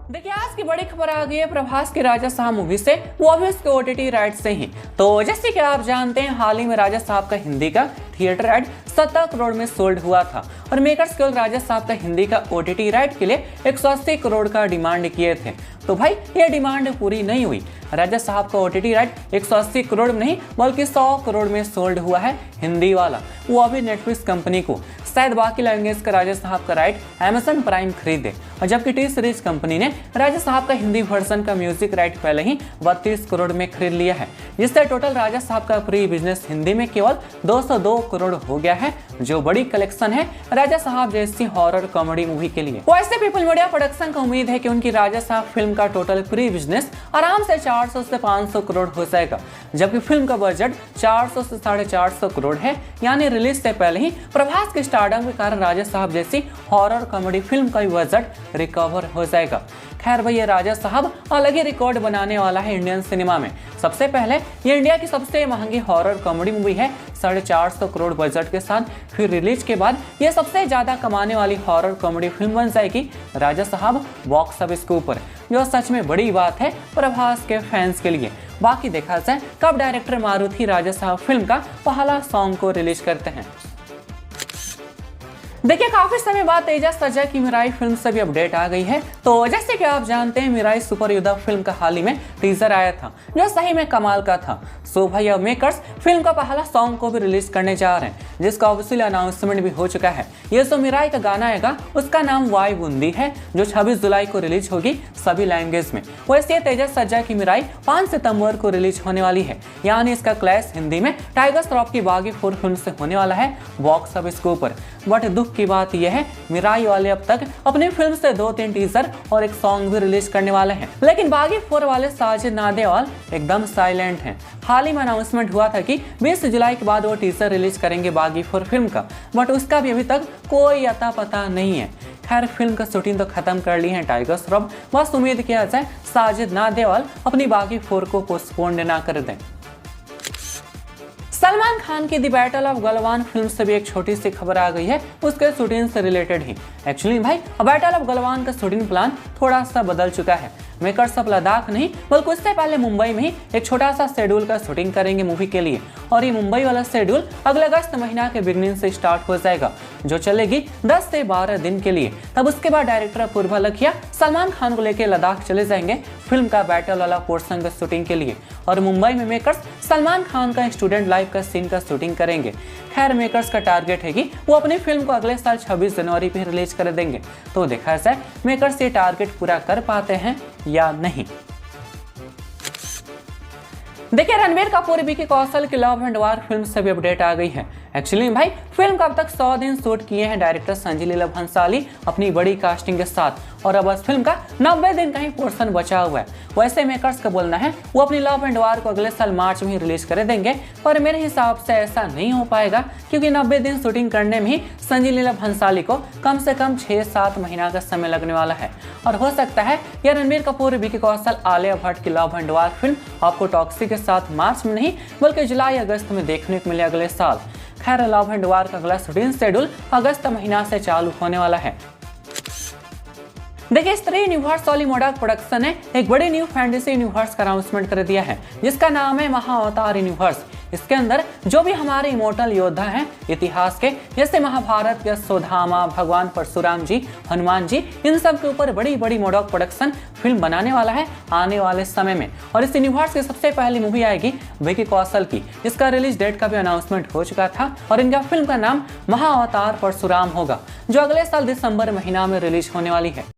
देखिए आज की बड़ी खबर आ गई है प्रभास के राजा साहब मूवी से, वो भी उसके OTT राइट से ही। तो जैसे कि आप जानते हैं हाल ही में राजा साहब का हिंदी का थिएटर राइट 17 करोड़ में सोल्ड हुआ था और मेकर्स केवल राजा साहब का हिंदी का OTT राइट के लिए 180 करोड़ का डिमांड किए थे। तो भाई ये डिमांड पूरी नहीं हुई। राजा साहब का OTT राइट 180 करोड़ में नहीं बल्कि 100 करोड़ में सोल्ड हुआ है हिंदी वाला, वो अभी नेटफ्लिक्स कंपनी को। शायद बाकी लैंग्वेज का राजा साहब का राइट अमेज़न प्राइम खरीदे, और जबकि टी सीरीज कंपनी ने राजा साहब का हिंदी वर्जन का म्यूजिक राइट पहले ही 32 करोड़ में खरीद लिया है, जिससे टोटल राजा साहब का प्री बिजनेस हिंदी में केवल 202 करोड़ हो गया है, जो बड़ी कलेक्शन है राजा साहब जैसी हॉरर कॉमेडी मूवी के लिए। वैसे पीपल मीडिया प्रोडक्शन को उम्मीद है कि उनकी राजा साहब फिल्म का टोटल प्री बिजनेस आराम से 400 से 500 करोड़ हो जाएगा, जबकि फिल्म का बजट 400 से 450 करोड़ है। यानी रिलीज से पहले ही प्रभास के स्टारडम के कारण राजा साहब जैसी हॉरर कॉमेडी फिल्म का भी बजट रिकवर हो जाएगा। खैर भाई ये राजा साहब अलग ही रिकॉर्ड बनाने वाला है इंडियन सिनेमा में। सबसे पहले ये इंडिया की सबसे महंगी हॉरर कॉमेडी मूवी है 450 करोड़ बजट के साथ। फिर रिलीज के बाद ये सबसे ज्यादा कमाने वाली हॉरर कॉमेडी फिल्म बन जाएगी राजा साहब बॉक्स ऑफिस के ऊपर, जो सच में बड़ी बात है प्रभास के फैंस के लिए। बाकी देखा जाए कब डायरेक्टर मारुति राजा साहब फिल्म का पहला सॉन्ग को रिलीज करते हैं। देखिए काफी समय बाद तेजस सर्जा की मिराई फिल्म से भी अपडेट आ गई है। तो जैसे कि आप जानते हैं मिराई सुपर योद्धा फिल्म का हाल ही में टीजर आया था, जो सही में कमाल का था। सो भाई अब मेकर्स फिल्म का पहला सॉन्ग को भी रिलीज करने जा रहे हैं, जिसका ऑफिशियल अनाउंसमेंट भी हो चुका है। ये जो मिराई का गाना आएगा उसका नाम वाई बूंदी है, जो 26 जुलाई को रिलीज होगी सभी लैंग्वेज में। वैसे तेजस सर्जा की मिराई 5 सितंबर को रिलीज होने वाली है, यानी इसका क्लैश हिंदी में टाइगर श्रॉफ की बागी 4 फिल्म से होने वाला है बॉक्स ऑफिस के ऊपर। बट दुख की बात यह है मिराई वाले अब तक अपनी फिल्म से 2-3 टीजर और एक सॉन्ग भी रिलीज करने वाले हैं, लेकिन बागी 4 वाले साजिद नादेवाल एकदम साइलेंट हैं। हाल ही में अनाउंसमेंट हुआ था कि 20 जुलाई के बाद वो टीजर रिलीज करेंगे बागी 4 फिल्म का, बट उसका भी अभी तक कोई अता पता नहीं है। खैर फिल्म का शूटिंग तो खत्म कर ली है टाइगर श्रॉफ, बस उम्मीद किया जाए साजिद नादेवाल अपनी बागी 4 को पोस्टपोन ना कर दें। सलमान खान की the battle of Galwan film से भी एक छोटी सी खबर आ गई है, उसके शूटिंग से रिलेटेड ही। एक्चुअली भाई बैटल ऑफ गलवान का शूटिंग प्लान थोड़ा सा बदल चुका है। मेकर्स अब लद्दाख नहीं बल्कि उससे पहले मुंबई में ही एक छोटा सा शेड्यूल का शूटिंग करेंगे मूवी के लिए, और ये मुंबई वाला शेड्यूल अगले अगस्त महीना के बिगनिंग से स्टार्ट हो जाएगा, जो चलेगी 10 से 12 दिन के लिए। तब उसके बाद डायरेक्टर अपूर्वा लखिया सलमान खान को लेकर लद्दाख चले जाएंगे फिल्म का बैटल वाला पोर्शन का शूटिंग के लिए, और मुंबई में मेकर्स सलमान खान का स्टूडेंट लाइफ का सीन का शूटिंग करेंगे। खैर मेकर्स का टारगेट है कि वो अपनी फिल्म को अगले साल 26 जनवरी पे रिलीज कर देंगे। तो देखा जाए मेकर्स ये टारगेट पूरा कर पाते हैं या नहीं। देखिए रणबीर कपूर विकी कौशल की लव एंड वार फिल्म से भी अपडेट आ गई है। एक्चुअली भाई फिल्म का अब तक 100 दिन शूट किए हैं डायरेक्टर संजय लीला भंसाली अपनी बड़ी कास्टिंग के साथ, और अब फिल्म का 90 दिन का ही पोर्शन बचा हुआ है। वैसे मेकर्स का बोलना है वो अपनी लव एंड वार को अगले साल मार्च में ही रिलीज कर देंगे, पर मेरे हिसाब से ऐसा नहीं हो पाएगा, क्योंकि 90 दिन शूटिंग करने में ही संजय लीला भंसाली को कम से कम 6-7 महीना का समय लगने वाला है। और हो सकता है यह रणबीर कपूर विकी कौशल आलिया भट्ट की लव एंड वार फिल्म आपको टॉक्सी के साथ मार्च में नहीं बल्कि जुलाई अगस्त में देखने को मिले अगले साल। खैर लव एंड वार का अगला शूटिंग शेड्यूल अगस्त महीना से चालू होने वाला है। देखिए स्त्री यूनिवर्स वाली मोडक प्रोडक्शन ने एक बड़ी न्यू फैंटेसी यूनिवर्स का अनाउंसमेंट कर दिया है, जिसका नाम है महाअवतार यूनिवर्स। इसके अंदर जो भी हमारे इमोर्टल योद्धा हैं इतिहास के, जैसे महाभारत के सुदामा, भगवान परशुराम जी, हनुमान जी, इन सब के ऊपर बड़ी बड़ी मोडक प्रोडक्शन फिल्म बनाने वाला है आने वाले समय में। और इस यूनिवर्स की सबसे पहली मूवी आएगी विकी कौशल की, इसका रिलीज डेट का भी अनाउंसमेंट हो चुका था, और इनका फिल्म का नाम महाअवतार परशुराम होगा, जो अगले साल दिसंबर महीना में रिलीज होने वाली है।